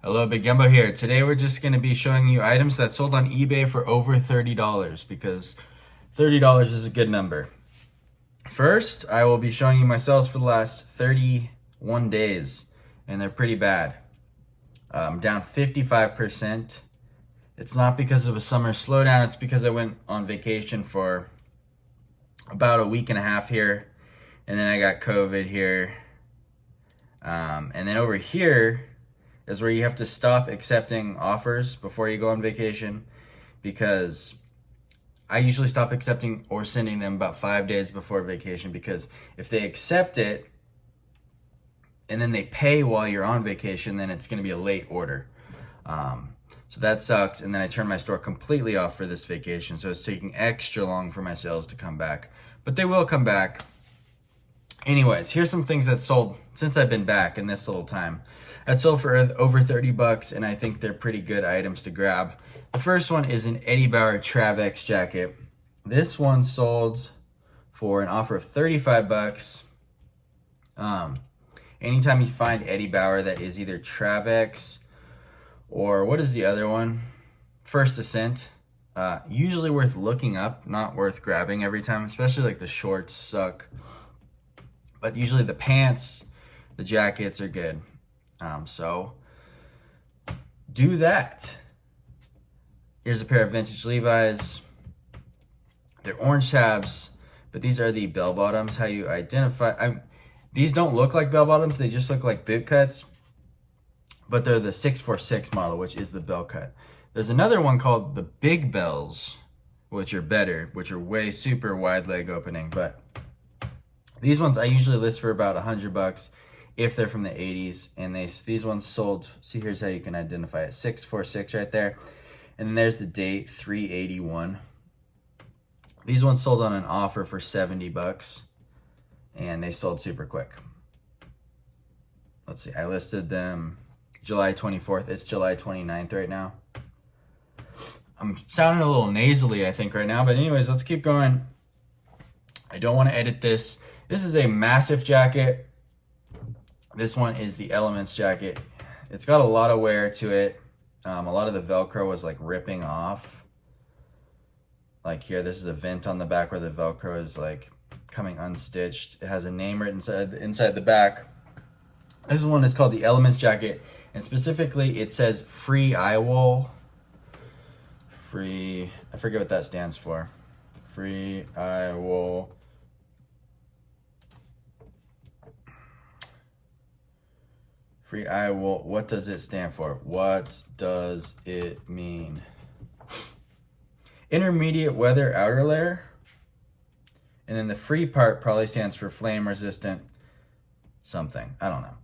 Hello, Big Gumbo here. Today we're just going to be showing you items that sold on eBay for over $30 because $30 is a good number. First, I will be showing you my sales for the last 31 days, and they're pretty bad. Down 55%. It's not because of a summer slowdown, it's because I went on vacation for about a week and a half here, and then I got COVID here. And then over here is where you have to stop accepting offers before you go on vacation, because I usually stop accepting or sending them about 5 days before vacation, because if they accept it and then they pay while you're on vacation, then it's going to be a late order. So that sucks. And then I turned my store completely off for this vacation, so it's taking extra long for my sales to come back, but they will come back. Anyways, here's some things that sold since I've been back in this little time. That sold for over 30 bucks, and I think they're pretty good items to grab. The first one is an Eddie Bauer Travex jacket. This one sold for an offer of 35 bucks. Anytime you find Eddie Bauer that is either Travex or what is the other one? First Ascent. Usually worth looking up, not worth grabbing every time, especially like the shorts suck. But usually the pants, the jackets are good. So do that. Here's a pair of vintage Levis. They're orange tabs, but these are the bell bottoms. How you identify, these don't look like bell bottoms, they just look like boot cuts, but they're the 646 model, which is the bell cut. There's another one called the big bells, which are better, which are way super wide leg opening, but these ones I usually list for about 100 bucks if they're from the 80s, and these ones sold, see, here's how you can identify it, 646 right there, and then there's the date, 381. These ones sold on an offer for 70 bucks, and they sold super quick. Let's see, I listed them July 24th, it's July 29th right now. I'm sounding a little nasally, I think, right now, but anyways, let's keep going. I don't want to edit this. This is a massive jacket. This one is the Elements jacket. It's got a lot of wear to it. A lot of the Velcro was like ripping off. Like here, this is a vent on the back where the Velcro is like coming unstitched. It has a name written inside the back. This one is called the Elements jacket, and specifically it says free eye wool. Free, I forget what that stands for. Free eye wool. Free eye wool, what does it stand for? What does it mean? Intermediate weather outer layer. And then the free part probably stands for flame resistant something. I don't know.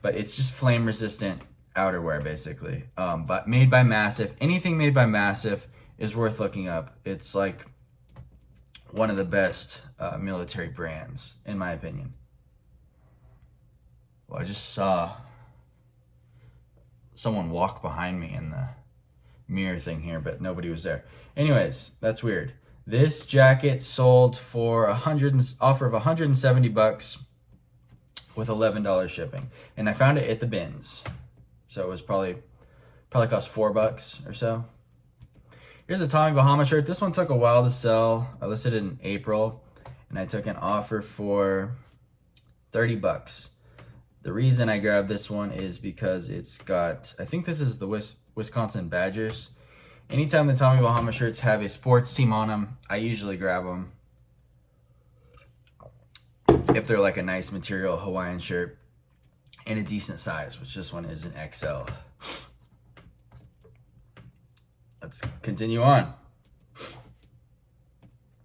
But it's just flame resistant outerwear basically. But made by Massive. Anything made by Massive is worth looking up. It's like one of the best military brands, in my opinion. Well, I just saw someone walk behind me in the mirror thing here, but nobody was there. Anyways, that's weird. This jacket sold for offer of 170 bucks with $11 shipping, and I found it at the bins, so it was probably cost $4 or so. Here's a Tommy Bahama shirt. This one took a while to sell. I listed it in April, and I took an offer for 30 bucks. The reason I grabbed this one is because it's got, I think this is the Wisconsin Badgers. Anytime the Tommy Bahama shirts have a sports team on them, I usually grab them. If they're like a nice material Hawaiian shirt in a decent size, which this one is an XL. Let's continue on.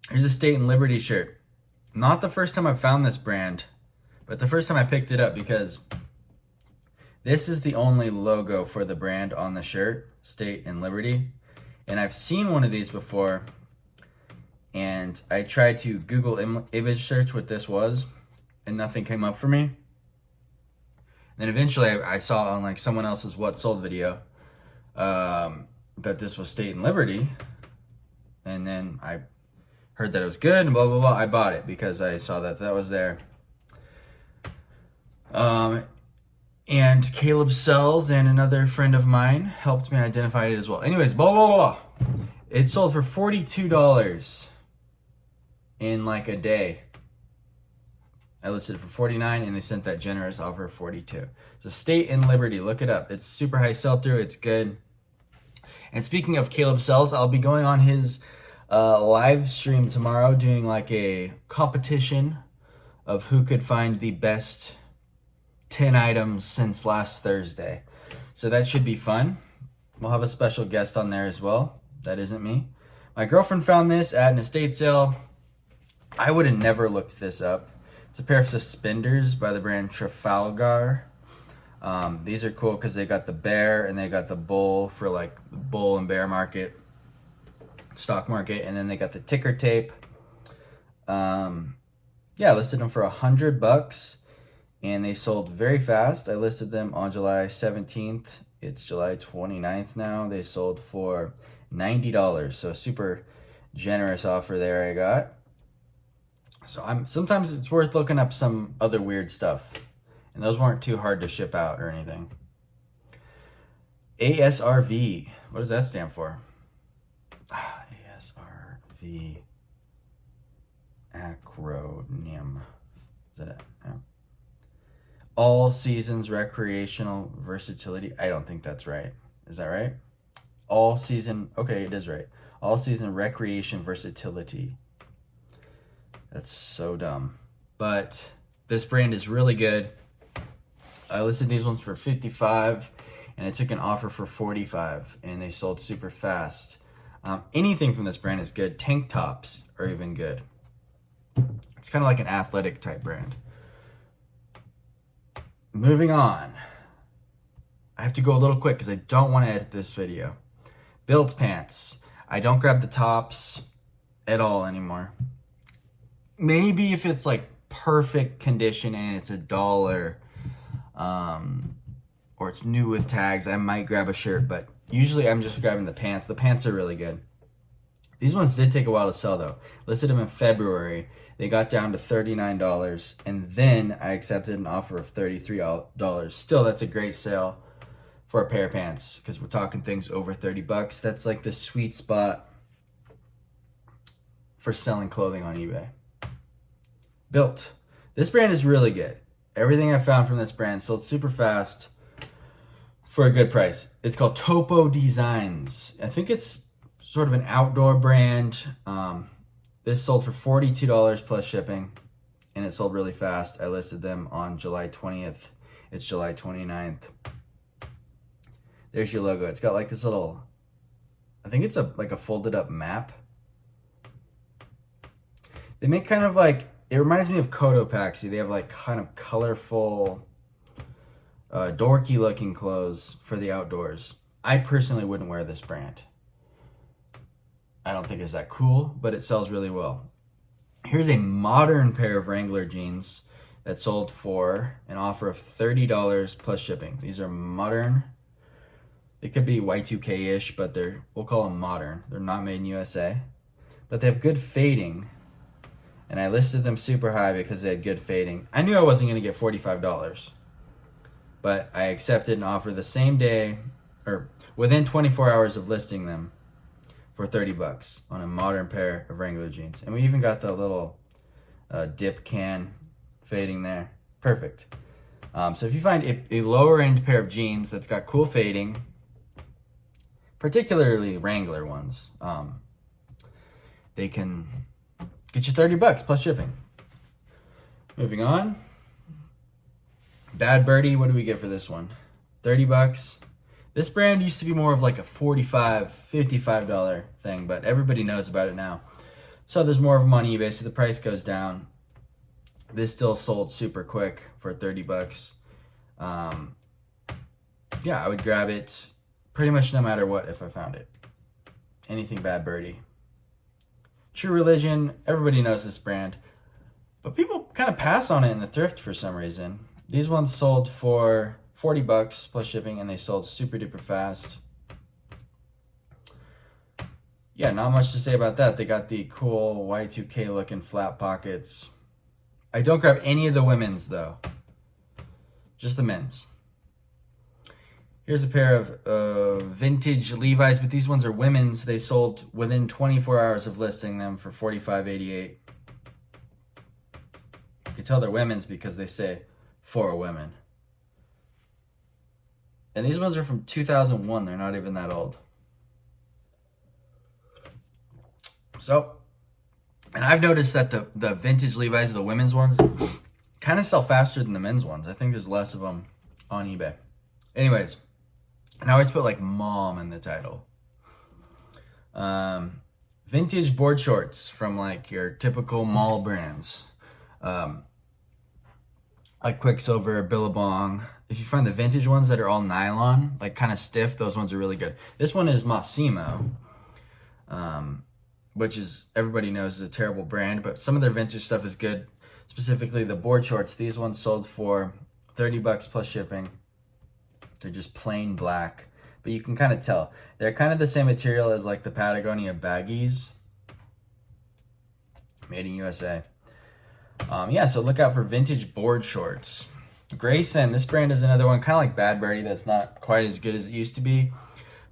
Here's a State and Liberty shirt. Not the first time I've found this brand, but the first time I picked it up, because this is the only logo for the brand on the shirt, State and Liberty. And I've seen one of these before, and I tried to Google image search what this was, and nothing came up for me. And then eventually I saw on like someone else's What Sold video that this was State and Liberty. And then I heard that it was good and blah, blah, blah. I bought it because I saw that was there. And Caleb Sells and another friend of mine helped me identify it as well. Anyways, blah, blah, blah. It sold for $42 in like a day. I listed it for $49 and they sent that generous offer of $42. So State and Liberty, look it up. It's super high sell-through. It's good. And speaking of Caleb Sells, I'll be going on his live stream tomorrow doing like a competition of who could find the best 10 items since last Thursday. So that should be fun. We'll have a special guest on there as well. That isn't me. My girlfriend found this at an estate sale. I would have never looked this up. It's a pair of suspenders by the brand Trafalgar. These are cool because they got the bear and they got the bull for like the bull and bear market, stock market, and then they got the ticker tape. Yeah, I listed them for $100 and they sold very fast. I listed them on July 17th. It's July 29th now. They sold for $90. So super generous offer there I got. So sometimes it's worth looking up some other weird stuff. And those weren't too hard to ship out or anything. ASRV. What does that stand for? ASRV. Acronym. Is that it? Yeah. All Seasons Recreational Versatility. I don't think that's right. Is that right? All Season. Okay, it is right. All Season Recreation Versatility. That's so dumb. But this brand is really good. I listed these ones for $55 and I took an offer for $45 and they sold super fast. Anything from this brand is good. Tank tops are even good. It's kind of like an athletic type brand. Moving on. I have to go a little quick because I don't want to edit this video. Built pants. I don't grab the tops at all anymore. Maybe if it's like perfect condition and it's $1, or it's new with tags, I might grab a shirt, but usually I'm just grabbing the pants. The pants are really good. These ones did take a while to sell though. Listed them in February. They got down to $39 and then I accepted an offer of $33. Still, that's a great sale for a pair of pants because we're talking things over $30. That's like the sweet spot for selling clothing on eBay. Built. This brand is really good. Everything I found from this brand sold super fast for a good price. It's called Topo Designs. I think it's sort of an outdoor brand. This sold for $42 plus shipping, and it sold really fast. I listed them on July 20th. It's July 29th. There's your logo. It's got like this little, I think it's like a folded up map. They make kind of like, it reminds me of Cotopaxi. They have like kind of colorful, dorky looking clothes for the outdoors. I personally wouldn't wear this brand. I don't think it's that cool, but it sells really well. Here's a modern pair of Wrangler jeans that sold for an offer of $30 plus shipping. These are modern. They could be Y2K-ish, but we'll call them modern. They're not made in USA, but they have good fading. And I listed them super high because they had good fading. I knew I wasn't going to get $45, but I accepted an offer the same day or within 24 hours of listing them for $30 on a modern pair of Wrangler jeans. And we even got the little dip can fading there. Perfect. So if you find a lower end pair of jeans that's got cool fading, particularly Wrangler ones, they can get you $30 plus shipping. Moving on. Bad Birdie, what do we get for this one? $30. This brand used to be more of like a $45, $55 thing, but everybody knows about it now. So there's more of them on eBay, so the price goes down. This still sold super quick for $30. Yeah, I would grab it pretty much no matter what if I found it. Anything Bad Birdie. True Religion, everybody knows this brand, but people kind of pass on it in the thrift for some reason. These ones sold for $40 plus shipping and they sold super duper fast. Yeah, not much to say about that. They got the cool Y2K looking flat pockets. I don't grab any of the women's though, just the men's. Here's a pair of vintage Levi's, but these ones are women's. They sold within 24 hours of listing them for $45.88. You can tell they're women's because they say for women. And these ones are from 2001. They're not even that old. So, and I've noticed that the vintage Levi's, the women's ones, kind of sell faster than the men's ones. I think there's less of them on eBay. Anyways. And I always put like mom in the title. Vintage board shorts from like your typical mall brands. Like Quicksilver, Billabong. If you find the vintage ones that are all nylon, like kind of stiff, those ones are really good. This one is Massimo, which is, everybody knows, is a terrible brand, but some of their vintage stuff is good. Specifically the board shorts. These ones sold for $30 plus shipping. They're just plain black, but you can kind of tell. They're kind of the same material as like the Patagonia baggies. Made in USA. Yeah, so look out for vintage board shorts. Grayson, this brand is another one, kind of like Bad Birdie, that's not quite as good as it used to be,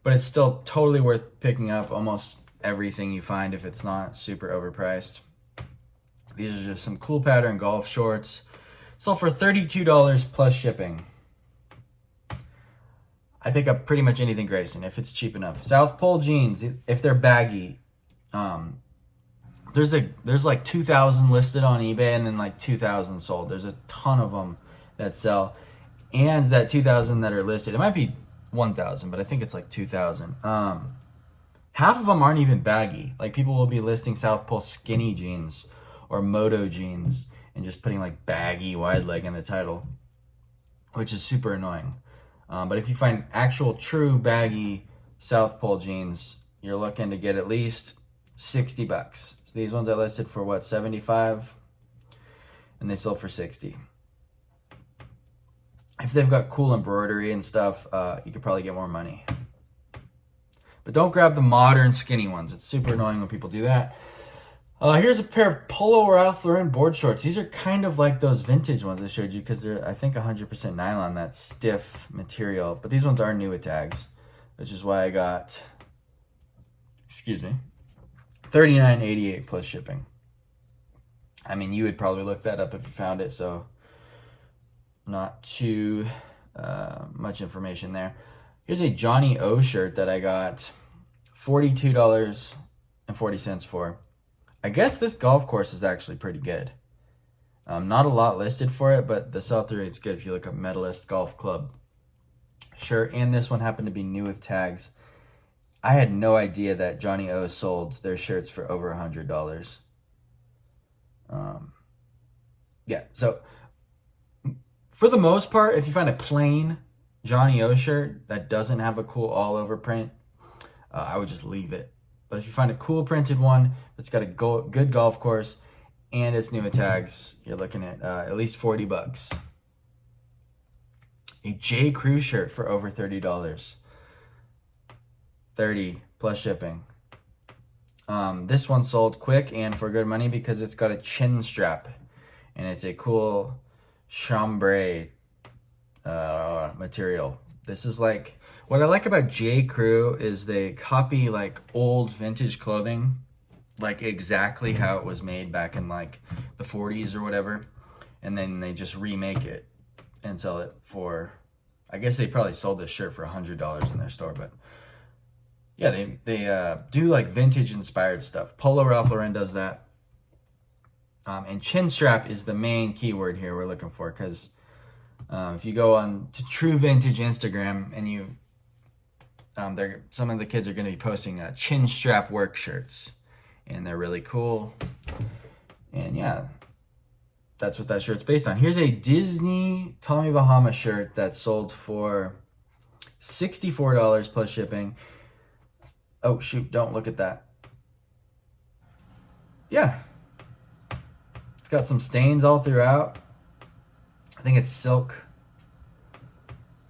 but it's still totally worth picking up almost everything you find if it's not super overpriced. These are just some cool pattern golf shorts. Sold for $32 plus shipping. I pick up pretty much anything Grayson if it's cheap enough. South Pole jeans, if they're baggy, there's like 2,000 listed on eBay and then like 2,000 sold. There's a ton of them that sell, and that 2,000 that are listed, it might be 1,000, but I think it's like 2,000. Half of them aren't even baggy. Like people will be listing South Pole skinny jeans or moto jeans and just putting like baggy wide leg in the title, which is super annoying. But if you find actual true baggy South Pole jeans, you're looking to get at least $60. So these ones I listed for what, 75, and they sold for 60. If they've got cool embroidery and stuff, you could probably get more money. But don't grab the modern skinny ones. It's super annoying when people do that. Here's a pair of Polo Ralph Lauren board shorts. These are kind of like those vintage ones I showed you because they're, I think, 100% nylon, that stiff material. But these ones are new with tags, which is why I got, $39.88 plus shipping. I mean, you would probably look that up if you found it, so not too much information there. Here's a Johnny O shirt that I got $42.40 for. I guess this golf course is actually pretty good. Not a lot listed for it, but the sell-through rate's good if you look up Medalist Golf Club shirt. And this one happened to be new with tags. I had no idea that Johnny O sold their shirts for over $100. Yeah, so for the most part, if you find a plain Johnny O shirt that doesn't have a cool all-over print, I would just leave it. But if you find a cool printed one that's got a good golf course and it's new with tags, you're looking at least $40. A J. Crew shirt for over $30. $30 plus shipping. This one sold quick and for good money because it's got a chin strap and it's a cool chambray material. This is like, what I like about J. Crew is they copy like old vintage clothing, like exactly how it was made back in like the 40s or whatever, and then they just remake it and sell it for, I guess they probably sold this shirt for $100 in their store, but yeah, they do like vintage inspired stuff. Polo Ralph Lauren does that. And chin strap is the main keyword here we're looking for, because if you go on to True Vintage Instagram and you, some of the kids are going to be posting chin strap work shirts, and they're really cool. And yeah, that's what that shirt's based on. Here's a Disney Tommy Bahama shirt that sold for $64 plus shipping. Oh shoot, don't look at that. Yeah. It's got some stains all throughout. I think it's silk.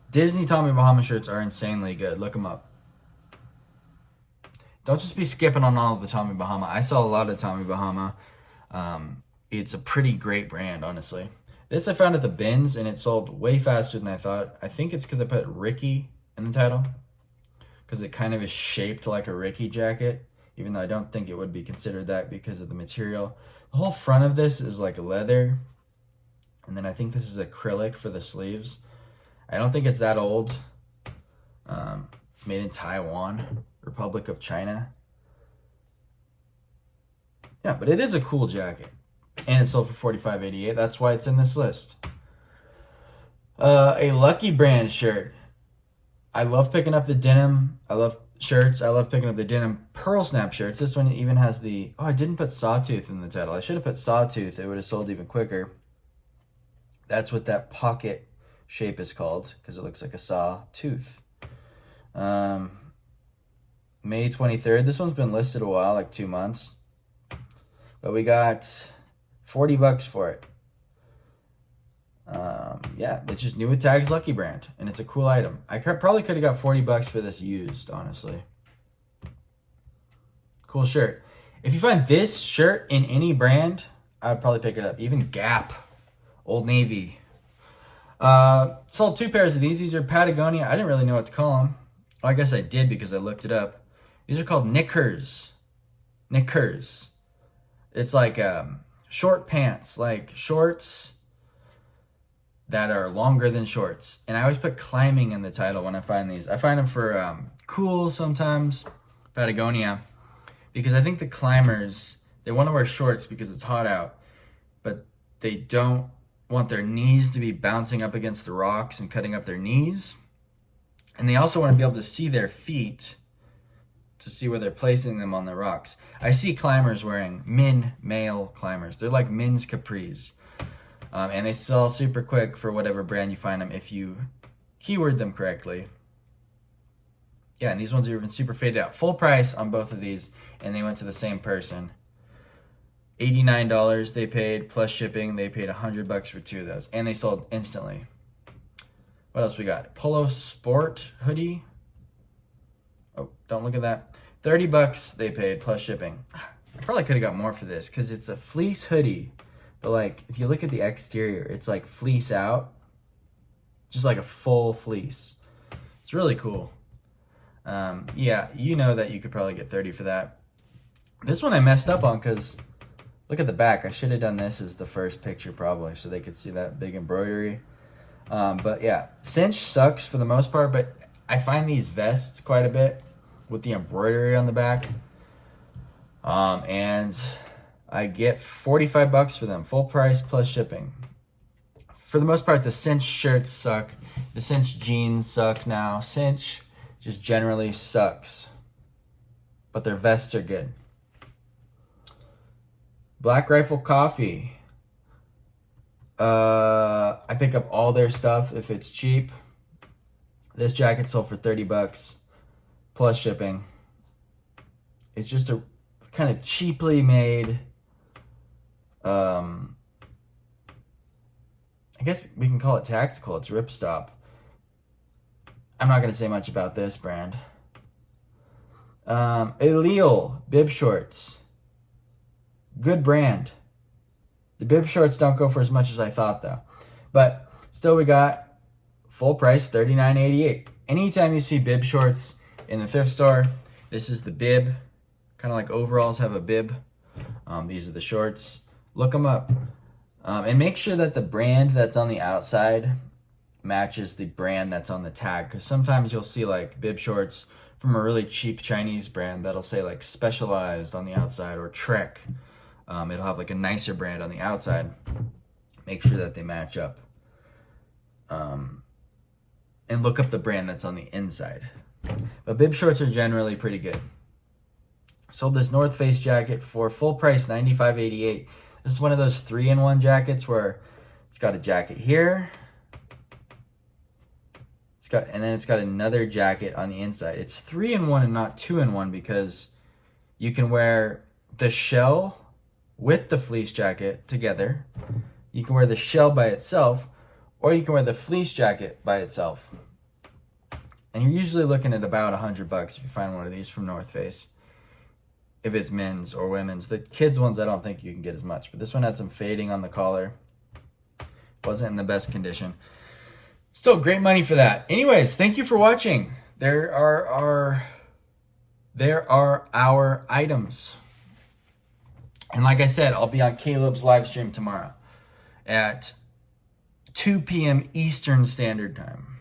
Disney Tommy Bahama shirts are insanely good. Look them up. Don't just be skipping on all of the Tommy Bahama. I saw a lot of Tommy Bahama. It's a pretty great brand, honestly. This I found at the bins, and it sold way faster than I thought. I think it's because I put Ricky in the title because it kind of is shaped like a Ricky jacket, even though I don't think it would be considered that because of the material. The whole front of this is like leather, and then I think this is acrylic for the sleeves. I don't think it's that old. It's made in Taiwan, Republic of China. Yeah, but it is a cool jacket. And it sold for $45.88. That's why it's in this list. A Lucky Brand shirt. I love picking up the denim. I love shirts. I love picking up the denim pearl snap shirts. This one even has the... Oh, I didn't put Sawtooth in the title. I should have put Sawtooth. It would have sold even quicker. That's what that pocket shape is called because it looks like a saw tooth. May 23rd. This one's been listed a while, like 2 months. But we got $40 for it. Yeah, it's just new with tags, Lucky Brand, and it's a cool item. I probably could have got $40 for this used, honestly. Cool shirt. If you find this shirt in any brand, I would probably pick it up. Even Gap, Old Navy. Sold 2 pairs of these. These are Patagonia. I didn't really know what to call them. Well, I guess I did because I looked it up. These are called knickers. Knickers. It's like short pants, like shorts that are longer than shorts. And I always put climbing in the title when I find these. I find them for cool sometimes, Patagonia, because I think the climbers, they want to wear shorts because it's hot out, but they don't want their knees to be bouncing up against the rocks and cutting up their knees. And they also want to be able to see their feet to see where they're placing them on the rocks. I see climbers wearing male climbers. They're like men's capris. And they sell super quick for whatever brand you find them if you keyword them correctly. Yeah, and these ones are even super faded out. Full price on both of these, and they went to the same person. $89 they paid, plus shipping. They paid $100 for 2 of those, and they sold instantly. What else we got? Polo Sport hoodie. Oh, don't look at that. $30 they paid, plus shipping. I probably could have got more for this, because it's a fleece hoodie. But like, if you look at the exterior, it's like fleece out. Just like a full fleece. It's really cool. Yeah, you know that you could probably get 30 for that. This one I messed up on because look at the back. I should have done this as the first picture probably so they could see that big embroidery. But yeah, cinch sucks for the most part, but I find these vests quite a bit with the embroidery on the back. And I get $45 for them, full price plus shipping. For the most part, the cinch shirts suck. The cinch jeans suck now. Cinch just generally sucks. But their vests are good. Black Rifle Coffee. I pick up all their stuff if it's cheap. This jacket sold for $30 plus shipping. It's just a kind of cheaply made, I guess we can call it tactical. It's ripstop. I'm not going to say much about this brand. Elil bib shorts. Good brand. The bib shorts don't go for as much as I thought though. But still we got full price, $39.88. Anytime you see bib shorts in the thrift store, this is the bib. Kind of like overalls have a bib. These are the shorts. Look them up. And make sure that the brand that's on the outside matches the brand that's on the tag. Because sometimes you'll see like bib shorts from a really cheap Chinese brand that'll say like Specialized on the outside or Trek. It'll have like a nicer brand on the outside. Make sure that they match up. And look up the brand that's on the inside. But bib shorts are generally pretty good. Sold this North Face jacket for full price, $95.88. This is one of those 3-in-1 jackets where it's got a jacket here. And then it's got another jacket on the inside. It's 3-in-1 and not 2-in-1 because you can wear the shell with the fleece jacket together. You can wear the shell by itself, or you can wear the fleece jacket by itself. And you're usually looking at about $100 if you find one of these from North Face. If it's men's or women's. The kids ones I don't think you can get as much, but this one had some fading on the collar. Wasn't in the best condition. Still great money for that. Anyways, thank you for watching. There are our items. And like I said, I'll be on Caleb's live stream tomorrow at 2 p.m. Eastern Standard Time.